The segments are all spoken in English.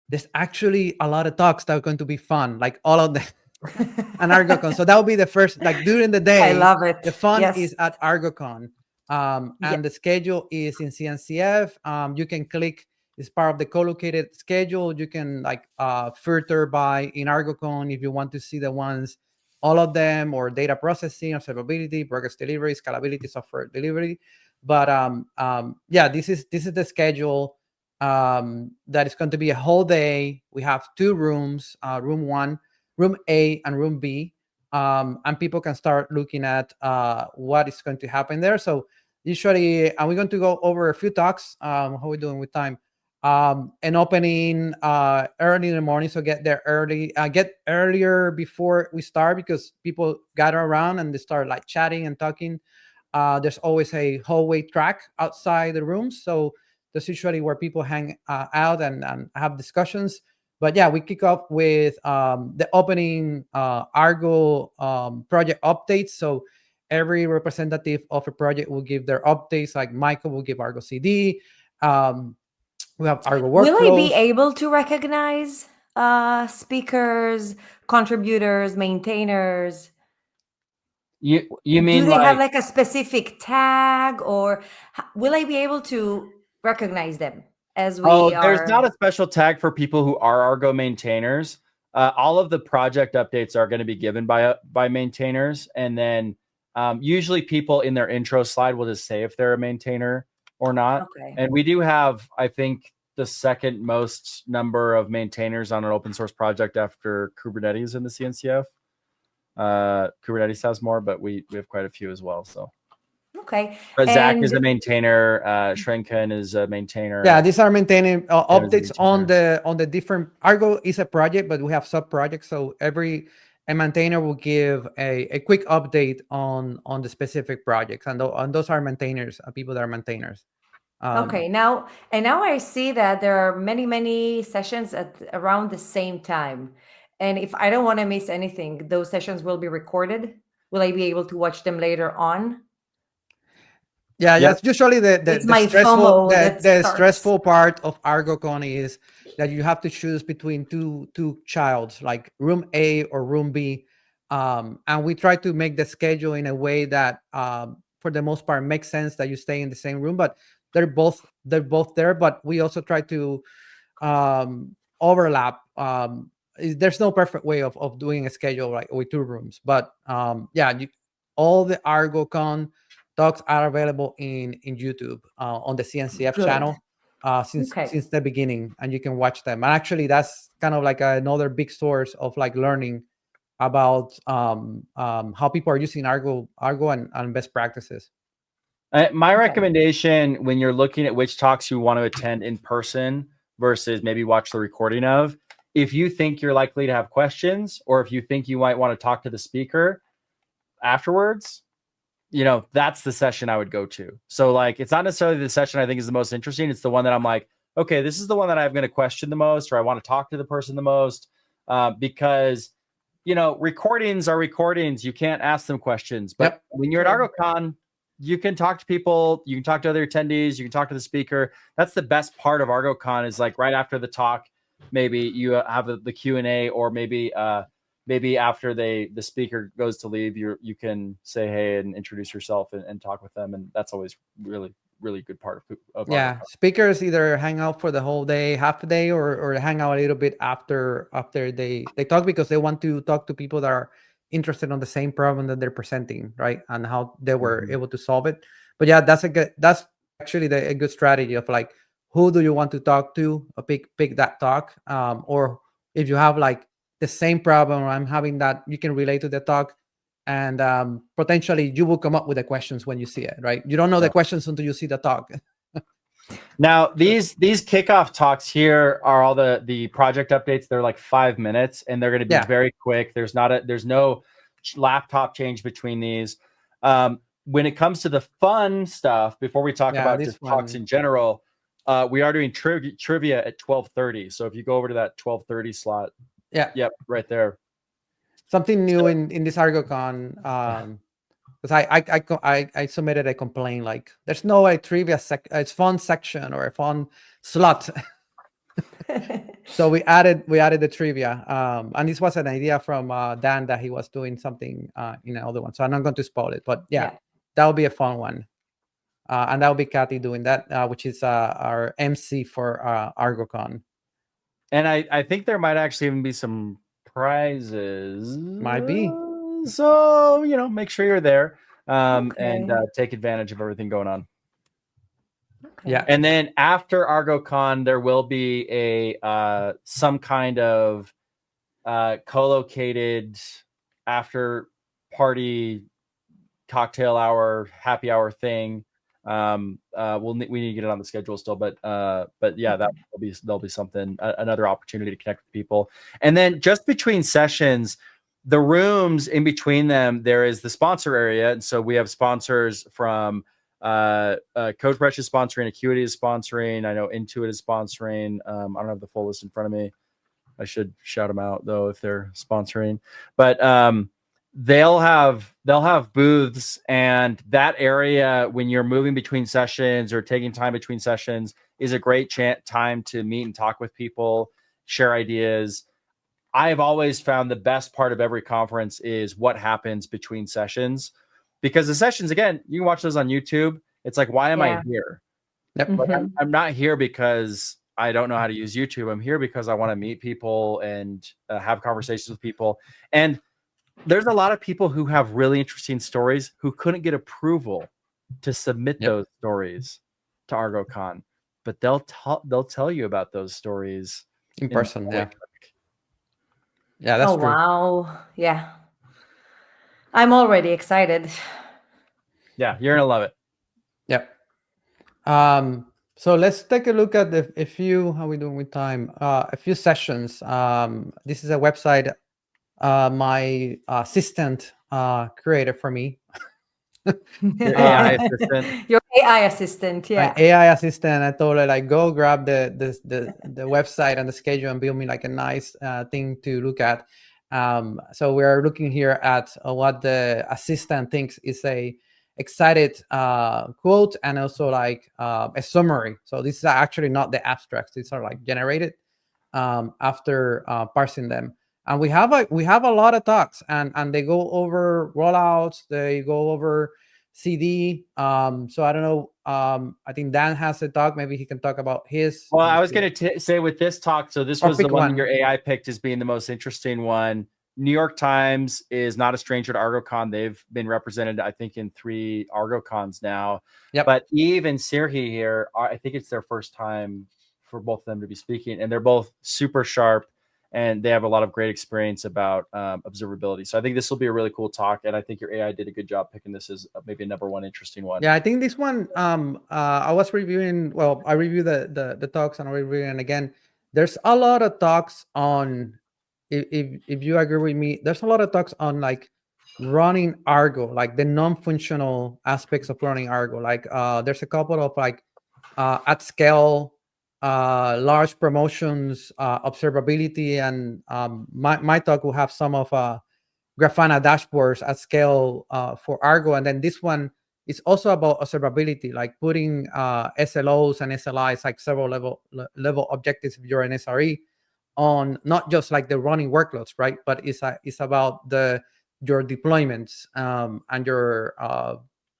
there's actually a lot of talks that are going to be fun, like all of them. And ArgoCon. So that will be the first, like during the I day, love the it. fun Yes. is at ArgoCon. Yeah. And the schedule is in CNCF. You can click, it's part of the co-located schedule. You can like filter by in ArgoCon if you want to see the ones, all of them, or data processing, observability, progress delivery, scalability, software delivery. But yeah, this is the schedule. That is going to be a whole day. We have two rooms, room one, room A, and room B, and people can start looking at what is going to happen there. So usually, and we're going to go over a few talks. How are we doing with time? An opening early in the morning, so get there early. Get earlier before we start because people gather around and they start like chatting and talking. There's always a hallway track outside the rooms, so that's usually where people hang out and have discussions. But yeah, we kick off with the opening Argo project updates. So every representative of a project will give their updates. Like Michael will give Argo CD. Um, we have Argo Will I be workflows. able to recognize speakers, contributors, maintainers? You Do mean they have like, like a specific tag, or will I be able to recognize them as oh, we there's not are? a special tag for people who are Argo maintainers. All of the project updates are going to be given by maintainers, and then usually people in their intro slide will just say if they're a maintainer or not. Okay. And we do have, I think, the second most number of maintainers on an open source project after Kubernetes in the CNCF. Kubernetes has more, but we have quite a few as well. So. Okay. But Zach is And a maintainer. Shrinken is a maintainer. Yeah, these are maintaining Tim is a updates on maintainer. the different. Argo is a project, but we have sub projects. So every a maintainer will give a quick update on the specific projects, and those are maintainers, people that are maintainers. okay, now I see that there are many sessions at around the same time. And if I don't want to miss anything, those sessions will be recorded. Will I be able to watch them later on? Yeah, Yep. that's usually It's the my stressful FOMO that the starts. stressful part of ArgoCon is that you have to choose between two childs, like room A or room B, and we try to make the schedule in a way that, for the most part, makes sense that you stay in the same room. But they're both there. But we also try to overlap. There's no perfect way of doing a schedule like with two rooms, but yeah, all the ArgoCon talks are available in YouTube on the CNCF Good. channel since Okay. since the beginning, and you can watch them. And actually, that's kind of like another big source of like learning about how people are using Argo and best practices. My Okay. recommendation when you're looking at which talks you want to attend in person versus maybe watch the recording of, if you think you're likely to have questions or if you think you might want to talk to the speaker afterwards, that's the session I would go to. So like, it's not necessarily the session I think is the most interesting. It's the one that I'm like, okay, this is the one that I'm going to question the most, or I want to talk to the person the most, because recordings are recordings. You can't ask them questions, but Yep. when you're at True. ArgoCon, you can talk to people, you can talk to other attendees, you can talk to the speaker. That's the best part of ArgoCon is like right after the talk, maybe you have the Q&A, or maybe after the speaker goes to leave, you can say hey and introduce yourself and talk with them, and that's always really good part of Yeah, ArgoCon. speakers either hang out for the whole day, half a day, or hang out a little bit after they talk because they want to talk to people that are interested on the same problem that they're presenting, right? And how they were Mhm. able to solve it. But yeah, that's actually a good strategy of like who do you want to talk to? Pick that talk. Or if you have like the same problem or I'm having that, you can relate to the talk, and potentially you will come up with the questions when you see it, right? You don't know the Yeah. questions until you see the talk. Now these kickoff talks here are all the project updates. They're like 5 minutes and they're going to be Yeah. very quick. There's no laptop change between these. When it comes to the fun stuff, before we talk Yeah, about this just talks one. in general, we are doing trivia at 12:30. So if you go over to that 12:30 slot, Yeah. yep, right there. Something new So, in this ArgoCon. Because I submitted a complaint like there's no trivia it's fun section or a fun slot. So we added the trivia, and this was an idea from Dan that he was doing something in another one. So I'm not going to spoil it, but yeah, Yeah. that would be a fun one, and that will be Kathy doing that, which is our MC for Argo Con. And I think there might actually even be some prizes. Might be. So, make sure you're there and Okay. take advantage of everything going on. Okay. Yeah. And then after Argo Con, there will be a some kind of co-located after party cocktail hour, happy hour thing. We need to get it on the schedule still, but yeah, there'll be something, another opportunity to connect with people. And then just between sessions, the rooms in between them, there is the sponsor area, and so we have sponsors from CodeFresh is sponsoring, Acuity is sponsoring, I know Intuit is sponsoring. I don't have the full list in front of me. I should shout them out though if they're sponsoring, but they'll have booths, and that area when you're moving between sessions or taking time between sessions is a great time to meet and talk with people, share ideas. I've always found the best part of every conference is what happens between sessions, because the sessions, again, you can watch those on YouTube. It's like, why am I here? Yep. Like, I'm not here because I don't know how to use YouTube. I'm here because I want to meet people and have conversations with people. And there's a lot of people who have really interesting stories who couldn't get approval to submit those stories to Argo Con, but they'll tell you about those stories in person. Yeah. public. Yeah, that's true. Wow. Yeah. I'm already excited. Yeah, you're gonna love it. Yep. So let's take a look at a few. How are we doing with time? A few sessions. This is a website my assistant created for me. Your AI assistant. Your AI assistant, My yeah. AI assistant. I told her like, go grab the website and the schedule and build me like a nice thing to look at. So we're looking here at what the assistant thinks is a excited quote, and also like a summary. So this is actually not the abstracts; these are like generated after parsing them. And we have a lot of talks, and they go over rollouts, they go over CD. So I don't know. I think Dan has a talk. Maybe he can talk about his. Well, I was going to say with this talk, so this Or was the pick one one. that your AI picked as being the most interesting one. New York Times is not a stranger to ArgoCon. They've been represented, I think, in 3 ArgoCons now. Yep. But Eve and Sirhi here, I think it's their first time for both of them to be speaking, and they're both super sharp, and they have a lot of great experience about observability. So I think this will be a really cool talk, and I think your AI did a good job picking this as maybe a number one interesting one. Yeah, I think this one. I was reviewing. Well, I reviewed the talks, and I'm reviewing again. There's a lot of talks on. If you agree with me, there's a lot of talks on like running Argo, like the non-functional aspects of running Argo. Like there's a couple of like at scale, large promotions, observability, and my talk will have some of Grafana dashboards at scale for Argo, and then this one is also about observability, like putting SLOs and SLIs, like several level objectives if you're an SRE, on not just like the running workloads, right? But it's about your deployments and your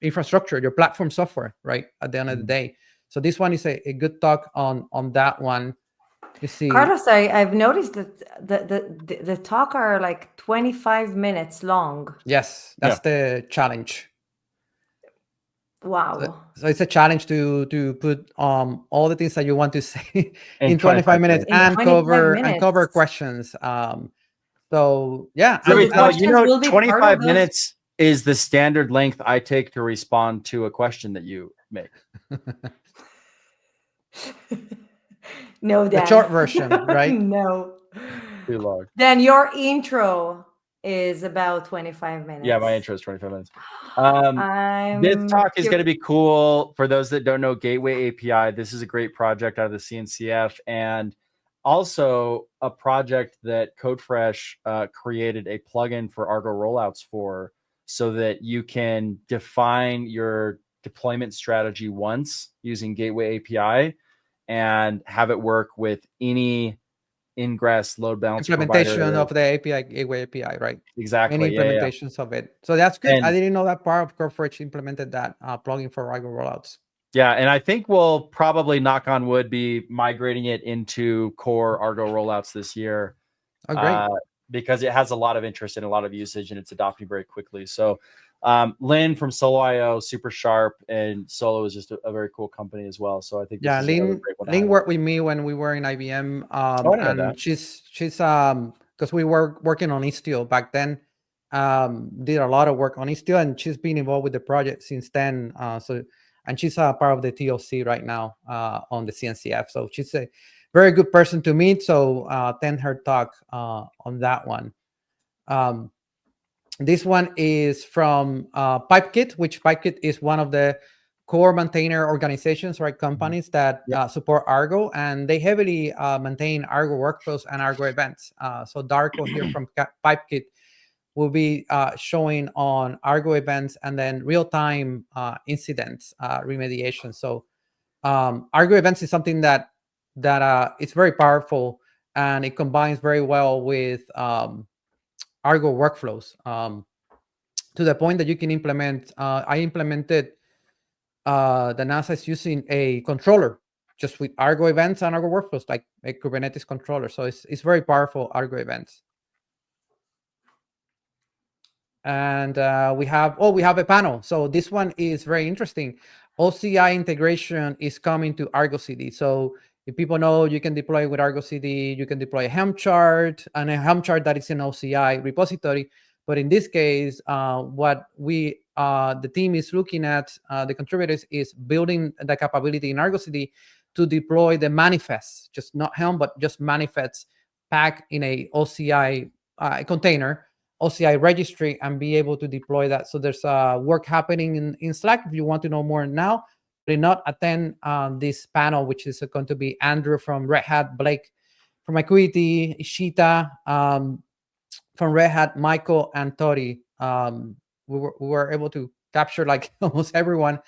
infrastructure, your platform software, right? At the end of the day. So this one is a good talk on that one. You see, Carlos, I've noticed that the talk are like 25 minutes long. yes, that's the challenge. Wow. So it's a challenge to put all the things that you want to say in 25 minutes and 25 cover questions. So yeah, So the questions will be 25 minutes is the standard length I take to respond to a question that you make. No, Dan. The short version, right? No. Too long. Then your intro is about 25 minutes. Yeah, my intro is 25 minutes. This talk is going to be cool. For those that don't know Gateway API, this is a great project out of the CNCF, and also a project that CodeFresh created a plugin for Argo rollouts for, so that you can define your deployment strategy once using Gateway API, and have it work with any ingress load balancer implementation provider. of the API gateway API, right? Exactly. Many Yeah. implementations of it. So that's good. I And didn't know that part of Coverage implemented that plugin for Argo rollouts. yeah, and I think we'll probably, knock on wood, be migrating it into core Argo rollouts this year. Oh, great. Because it has a lot of interest and a lot of usage, and it's adopting very quickly. So Lynn from Solo.io, super sharp, and Solo is just a very cool company as well. So I think this Yeah, is another Lynn great one. Lynn worked with me when we were in IBM, Oh, I know and that. she's because we were working on Istio back then, did a lot of work on Istio, and she's been involved with the project since then. And she's a part of the TOC right now on the CNCF. So she's a very good person to meet. So attend her talk on that one. This one is from PipeKit, which PipeKit is one of the core maintainer organizations, right? Companies that support Argo, and they heavily maintain Argo workflows and Argo events. So Darko here from PipeKit will be showing on Argo events and then real-time incidents remediation. So Argo events is something that it's very powerful, and it combines very well with Argo workflows, to the point that you can implement. I implemented the NASA is using a controller just with Argo events and Argo workflows, like a Kubernetes controller. So it's very powerful Argo events. And we have a panel. So this one is very interesting. OCI integration is coming to Argo CD. So if people know, you can deploy with Argo CD, you can deploy a Helm chart, and a Helm chart that is an OCI repository. But in this case, what the team is looking at, the contributors, is building the capability in Argo CD to deploy the manifests, just not Helm, but just manifests packed in a OCI container, OCI registry, and be able to deploy that. So there's work happening in Slack if you want to know more now. Do not attend this panel, which is going to be Andrew from Red Hat, Blake from Acuity, Ishita from Red Hat, Michael, and Tori. We were able to capture like almost everyone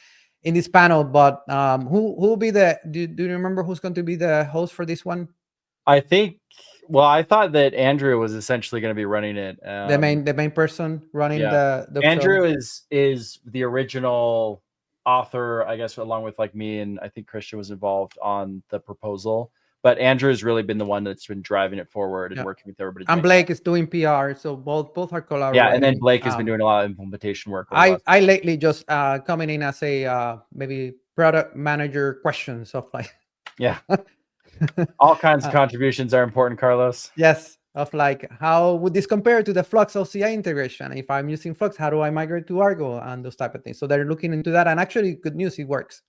in this panel. But who will be do you remember who's going to be the host for this one? I thought that Andrew was essentially going to be running it. The main person running the Andrew show. is the original author, I guess, along with like me, and I think Christian was involved on the proposal. But Andrew has really been the one that's been driving it forward and working with everybody. And Blake is doing PR, so both are collaborating. Yeah, and then Blake has been doing a lot of implementation work. I lately just coming in as a maybe product manager questions of like all kinds of contributions are important, Carlos. Yes, of like, how would this compare to the Flux OCI integration? If I'm using Flux, how do I migrate to Argo and those type of things? So they're looking into that, and actually, good news, it works.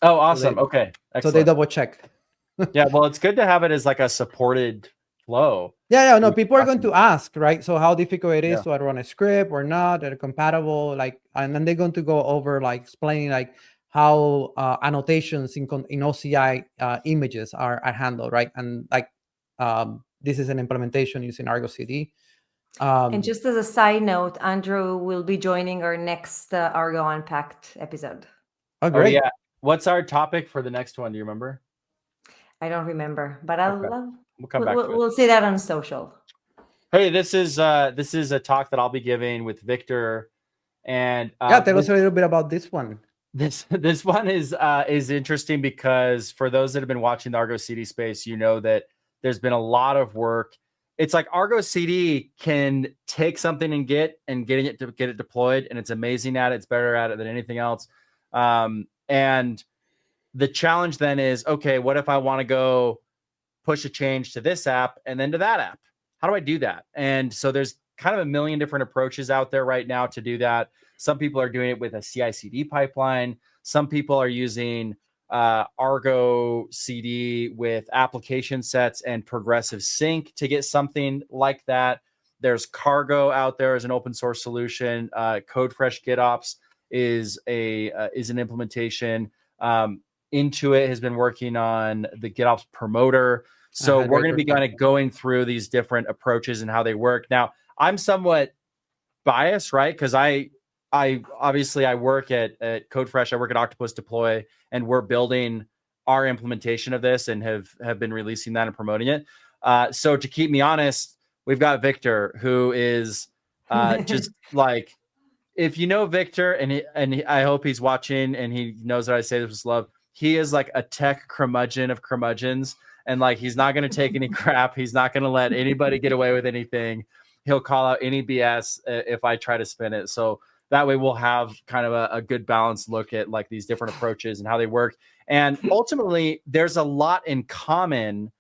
Awesome. Okay, excellent. So they double check. Yeah, well, it's good to have it as like a supported flow. Yeah, no, people are going to ask, right? So how difficult it is to run a script or not, they're compatible, like, and then they're going to go over like explaining like how annotations in OCI images are handled, right? And like this is an implementation using Argo CD. And just as a side note, Andrew will be joining our next Argo Unpacked episode. Oh, great. Yeah. What's our topic for the next one? Do you remember? I don't remember, but we'll come back to it. We'll see that on social. Hey, this is a talk that I'll be giving with Victor, and tell us a little bit about this one. This one is interesting because for those that have been watching the Argo CD space, you know that there's been a lot of work. It's like Argo CD can take something and get it deployed, and it's amazing at it. It's better at it than anything else. And the challenge then is, okay, what if I want to go push a change to this app and then to that app? How do I do that? And so there's kind of a million different approaches out there right now to do that. Some people are doing it with a CI/CD pipeline. Some people are using Argo CD with application sets and progressive sync to get something like that. There's Cargo out there as an open source solution. CodeFresh GitOps is an implementation. Intuit has been working on the GitOps promoter. So we're going to be kind of going through these different approaches and how they work. Now, I'm somewhat biased, right? Because I obviously I work at CodeFresh, I work at Octopus Deploy, and we're building our implementation of this and have been releasing that and promoting it. So to keep me honest, we've got Victor, who is just like, if you know Victor, I hope he's watching and he knows that I say this with love. He is like a tech curmudgeon of curmudgeons, and like he's not going to take any crap. He's not going to let anybody get away with anything. He'll call out any BS if I try to spin it. So that way we'll have kind of a good balanced look at like these different approaches and how they work. And ultimately, there's a lot in common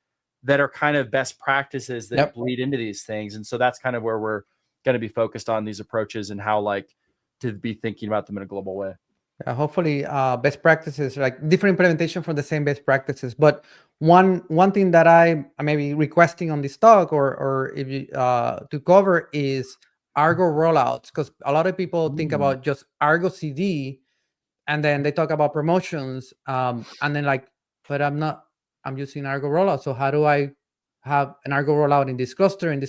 that are kind of best practices that bleed into these things. And so that's kind of where we're going to be focused on these approaches and how like to be thinking about them in a global way. Hopefully best practices, like different implementation from the same best practices. But one thing that I may be requesting on this talk or if you to cover is Argo rollouts, because a lot of people think about just Argo CD and then they talk about promotions and then like, but I'm using Argo rollout. So how do I have an Argo rollout in this cluster, in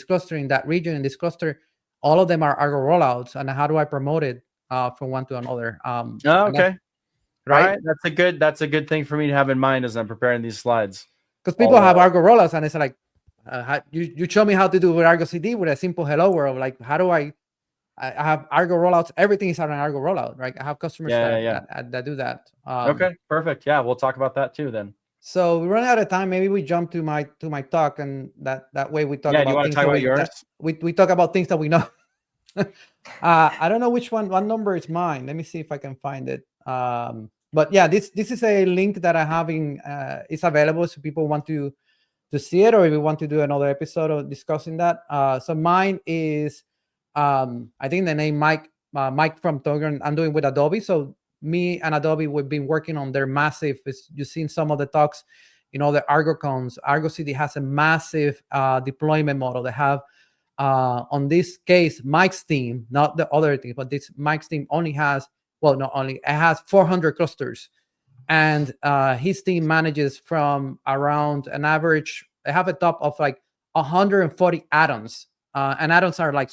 that region, in this cluster? All of them are Argo rollouts, and how do I promote it from one to another? Okay, right. That's a good thing for me to have in mind as I'm preparing these slides. Because people have Argo rollouts, and it's like, you show me how to do with Argo CD with a simple hello world. Like, how do I have Argo rollouts? Everything is on an Argo rollout, right? I have customers that do that. Okay, perfect. Yeah, we'll talk about that too then. So we run out of time. Maybe we jump to my talk, and that way we talk about. Yeah, do you want to talk about yours? We talk about things that we know. I don't know which one number is mine. Let me see if I can find it. But yeah, this is a link that I have in. It's available, so people want to see it, or if we want to do another episode of discussing that. So mine is, I think the name Mike from Togan. I'm doing with Adobe. So me and Adobe, we've been working on their massive. You've seen some of the talks, the Argo Cons. Argo CD has a massive deployment model. They have. On this case, Mike's team, not the other team, but this Mike's team only has, it has 400 clusters, and his team manages from around an average. They have a top of like 140 add-ons, and add-ons are like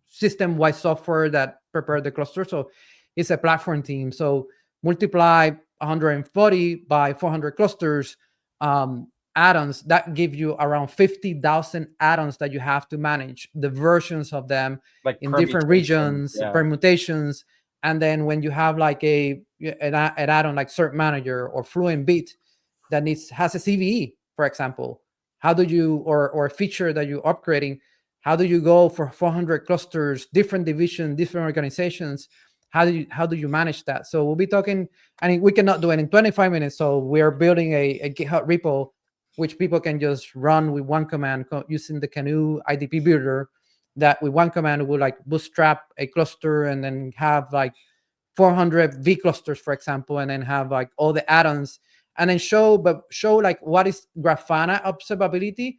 system-wide software that prepare the cluster. So it's a platform team. So multiply 140 by 400 clusters. Add-ons that give you around 50,000 add-ons that you have to manage, the versions of them like in different regions, permutations. And then when you have like an add-on like Cert Manager or Fluent Beat that has a CVE, for example, how do you, or a feature that you're upgrading, how do you go for 400 clusters, different divisions, different organizations? How do you manage that? So we'll be talking, and we cannot do it in 25 minutes. So we are building a GitHub repo which people can just run with one command using the Canoe IDP builder, that with one command will like bootstrap a cluster and then have like 400 V clusters, for example, and then have like all the add-ons, and then show like what is Grafana observability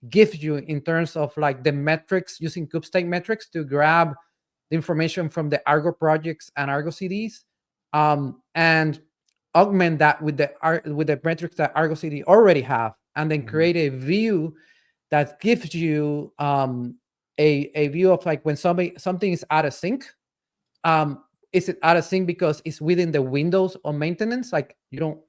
gives you in terms of like the metrics, using kubestate metrics to grab the information from the Argo projects and Argo CDs, and augment that with the metrics that Argo CD already have, and then create a view that gives you a view of like when something is out of sync. Is it out of sync because it's within the windows of maintenance? Like you don't,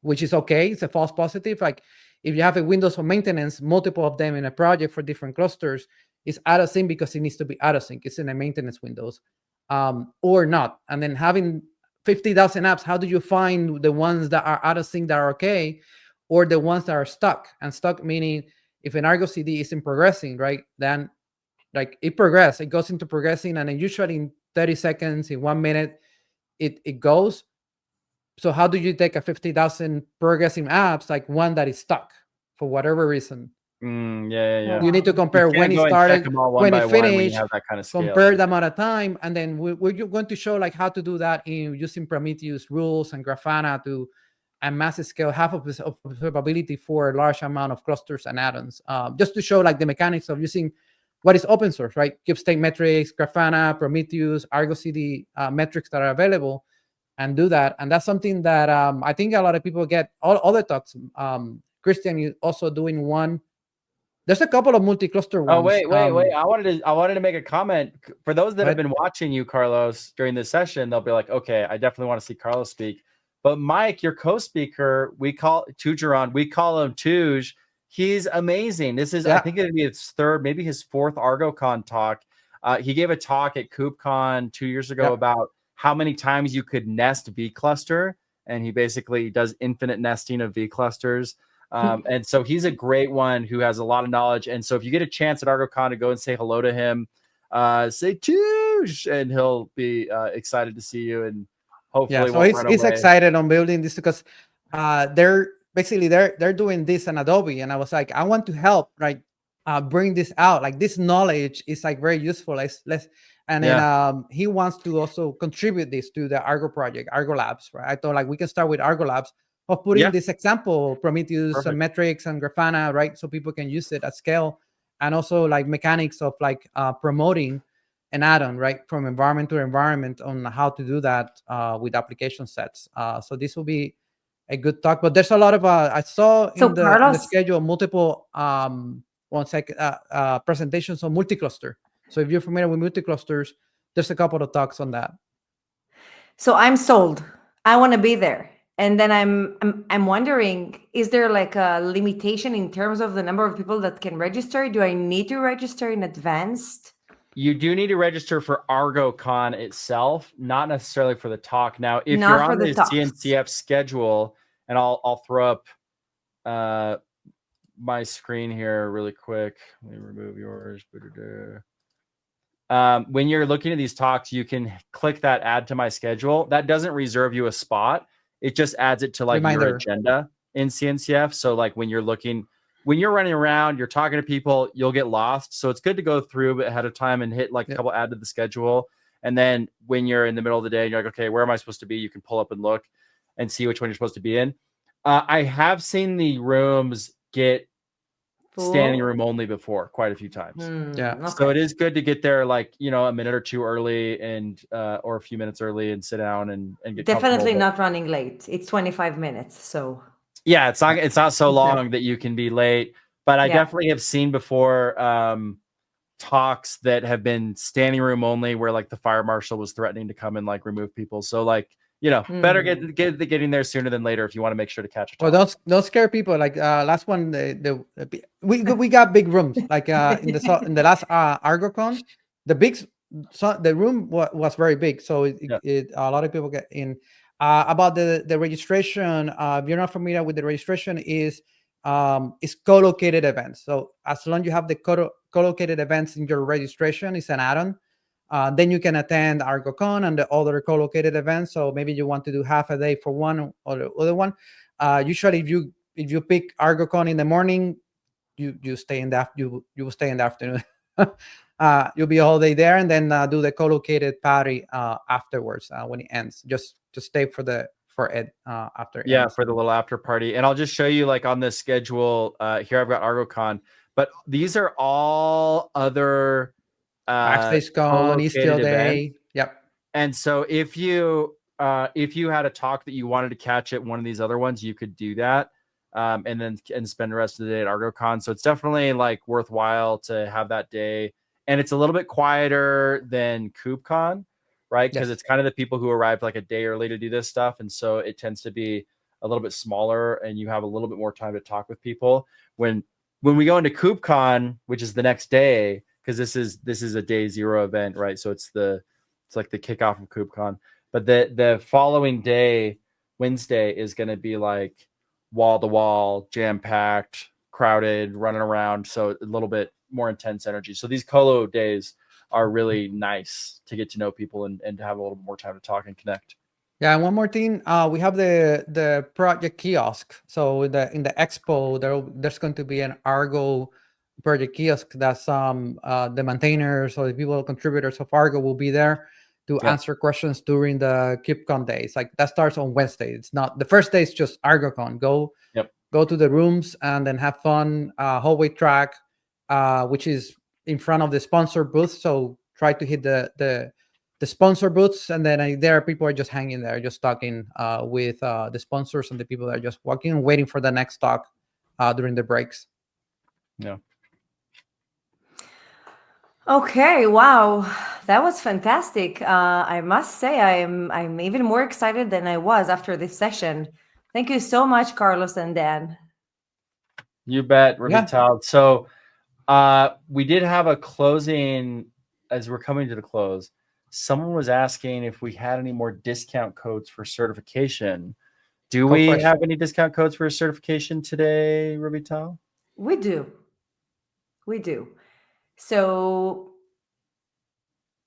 which is okay. It's a false positive. Like if you have a windows of maintenance, multiple of them in a project for different clusters, it's out of sync because it needs to be out of sync. It's in a maintenance windows, or not. And then having 50,000 apps, how do you find the ones that are out of sync that are okay, or the ones that are stuck? And stuck meaning if an Argo CD isn't progressing, right? Then like it goes into progressing, and then usually in 30 seconds, in 1 minute, it goes. So how do you take a 50,000 progressing apps, like one that is stuck for whatever reason? You need to compare when it started, when it finished, compare the amount of time, and then we're going to show like how to do that in using Prometheus rules and Grafana to a massive scale, half of observability for a large amount of clusters and add-ons, just to show like the mechanics of using what is open source, right? Kubestate metrics, Grafana, Prometheus, Argo CD metrics that are available, and do that. And that's something that I think a lot of people get. All other talks. Christian, you also doing one. There's a couple of multi-cluster ones. Oh, wait. I wanted to make a comment. For those that have been watching you, Carlos, during this session, they'll be like, okay, I definitely want to see Carlos speak. But Mike, your co-speaker, we call Tujeron, we call him Tuj. He's amazing. This is, I think it'd be his third, maybe his fourth Argo Con talk. He gave a talk at KubeCon 2 years ago about how many times you could nest V cluster, and he basically does infinite nesting of V clusters. And so he's a great one who has a lot of knowledge. And so if you get a chance at ArgoCon to go and say hello to him, say Tuj, and he'll be excited to see you, and hopefully so won't run he's away. excited on building this because they're doing this in Adobe, and I was like, I want to help, right? Bring this out. Like this knowledge is like very useful. And then he wants to also contribute this to the Argo project, Argo Labs, right? I thought like we can start with Argo Labs of putting this example, Prometheus and metrics and Grafana, right? So people can use it at scale, and also like mechanics of like promoting an add-on, right, from environment to environment on how to do that with application sets. So this will be a good talk. But there's a lot of I saw in the schedule multiple presentations on multi-cluster. So if you're familiar with multi-clusters, there's a couple of talks on that. So I'm sold. I want to be there. And then I'm wondering, is there like a limitation in terms of the number of people that can register? Do I need to register in advance? You do need to register for Argo Con itself, not necessarily for the talk. Now, if Not you're for on the the talks. CNCF schedule, and I'll throw up my screen here really quick. Let me remove yours. When you're looking at these talks, you can click that add to my schedule. That doesn't reserve you a spot. It just adds it to like your agenda in CNCF. So like when you're running around, you're talking to people, you'll get lost. So it's good to go through ahead of time and hit like a couple add to the schedule. And then when you're in the middle of the day and you're like, okay, where am I supposed to be? You can pull up and look and see which one you're supposed to be in. I have seen the rooms get standing room only before quite a few times. So it is good to get there like, a minute or two early and or a few minutes early and sit down and get definitely not running late. It's 25 minutes. So yeah, it's not so long that you can be late. But I definitely have seen before talks that have been standing room only where like the fire marshal was threatening to come and like remove people. So like, better getting there sooner than later if you want to make sure to catch a talk. Well, don't scare people. Like last one, we got big rooms. Like in the last ArgoCon, the room was very big, so a lot of people get in. About the registration, if you're not familiar with the registration, is co-located events. So as long as you have the co-located events in your registration, it's an add-on. Then you can attend ArgoCon and the other co-located events. So maybe you want to do half a day for one or the other one. Usually, if you pick ArgoCon in the morning, you stay in the you will stay in the afternoon. You'll be all day there, and then do the co-located party afterwards when it ends. Just stay for it after. Yeah, for the little after party. And I'll just show you like on this schedule. Here I've got ArgoCon, but these are all other. Backstage Con, Easter Day. Yep. And so if you had a talk that you wanted to catch at one of these other ones, you could do that, and spend the rest of the day at ArgoCon. So it's definitely like worthwhile to have that day, and it's a little bit quieter than KubeCon, right? Because it's kind of the people who arrived like a day early to do this stuff, and so it tends to be a little bit smaller, and you have a little bit more time to talk with people. When we go into KubeCon, which is the next day, because this is a day 0 event, right? So it's like the kickoff of KubeCon. But the following day, Wednesday, is going to be like wall to wall, jam packed, crowded, running around. So a little bit more intense energy. So these colo days are really nice to get to know people and to have a little more time to talk and connect. Yeah, and one more thing, we have the project kiosk. So in the expo, there's going to be an Argo project kiosk that the maintainers or the people contributors of Argo will be there to answer questions during the KubeCon days. Like that starts on Wednesday. It's not the first day; it's just ArgoCon. Go to the rooms and then have fun. Hallway track, which is in front of the sponsor booth. So try to hit the sponsor booths, and then there people are just hanging there, just talking with the sponsors and the people that are just walking and waiting for the next talk during the breaks. Yeah. Okay, wow, that was fantastic. I must say, I'm even more excited than I was after this session. Thank you so much, Carlos and Dan. You bet, Yeah. Ravital. So we did have a closing as we're coming to the close. Someone was asking if we had any more discount codes for certification. Do Go we fresh. have any discount codes for certification today, Ravital? We do, we do. So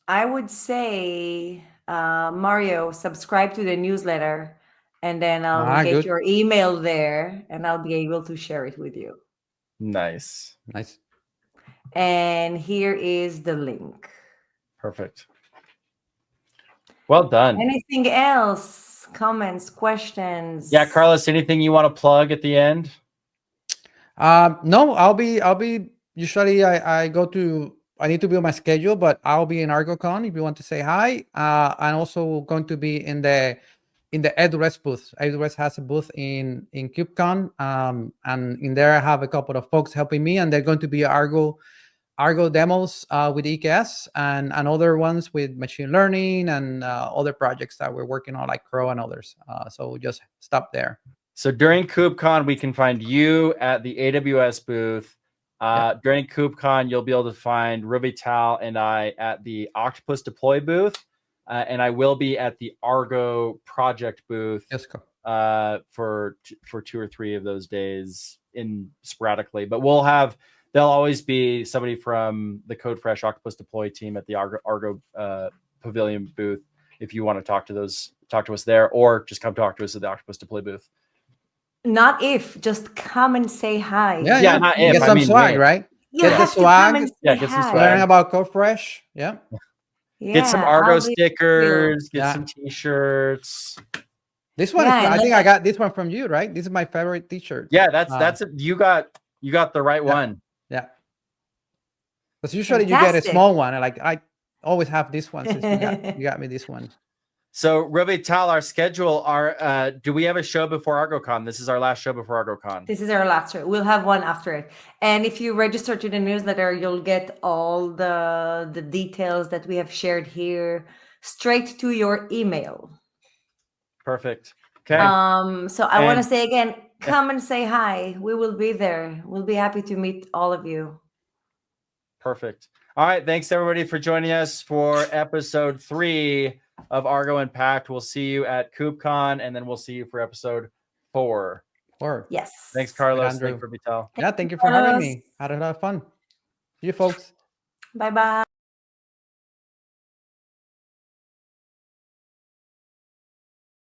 I would say, Mario, subscribe to the newsletter, and then I'll Ah, get good. your email there, and I'll be able to share it with you. Nice. Nice. And here is the link. Perfect. Well done. Anything else? Comments, questions? Yeah, Carlos, anything you want to plug at the end? No, I'll be usually I need to be on my schedule, but I'll be in Argo Con if you want to say hi. I'm also going to be in the EduRest booth. EduRest has a booth in KubeCon, and in there I have a couple of folks helping me, and they're going to be Argo demos with EKS and other ones with machine learning and other projects that we're working on, like Crow and others. So just stop there. So during KubeCon, we can find you at the AWS booth. During KubeCon, you'll be able to find Ravital and I at the Octopus Deploy booth. And I will be at the Argo project booth Just go. for 2 or 3 of those days in sporadically. But there'll always be somebody from the CodeFresh Octopus Deploy team at the Argo Pavilion booth if you want to talk to us there, or just come talk to us at the Octopus Deploy booth. Not if, just come and say hi. Yeah. not Get if, I some mean swag, when. right? You Get the have to come and swag. say get some hi. swag. Learn about CodeFresh. Yeah. Get some Yeah, Argo I'll be stickers, get Yeah. some t-shirts. This one Yeah, is. and I think let- I got this one from you, right? This is my favorite T-shirt. Yeah, that's it. You got the right one. Yeah. Because usually you get a fantastic. small one. Like I always have this one. Since you got me this one. So Ravital, our schedule, do we have a show before ArgoCon? This is our last show before ArgoCon. This is our last show. We'll have one after it. And if you register to the newsletter, you'll get all the details that we have shared here straight to your email. Perfect. Okay. So I want to And- say again, come and say hi. We will be there. We'll be happy to meet all of you. Perfect. All right. Thanks everybody for joining us for episode 3 of Argo Impact. We'll see you at KubeCon, and then we'll see you for episode 4. Or Yes. Thanks, Carlos. Andrew. Thanks, Ravital. Yeah. Thank you for having Carlos. me. Had a lot of fun. See you, folks. Bye-bye.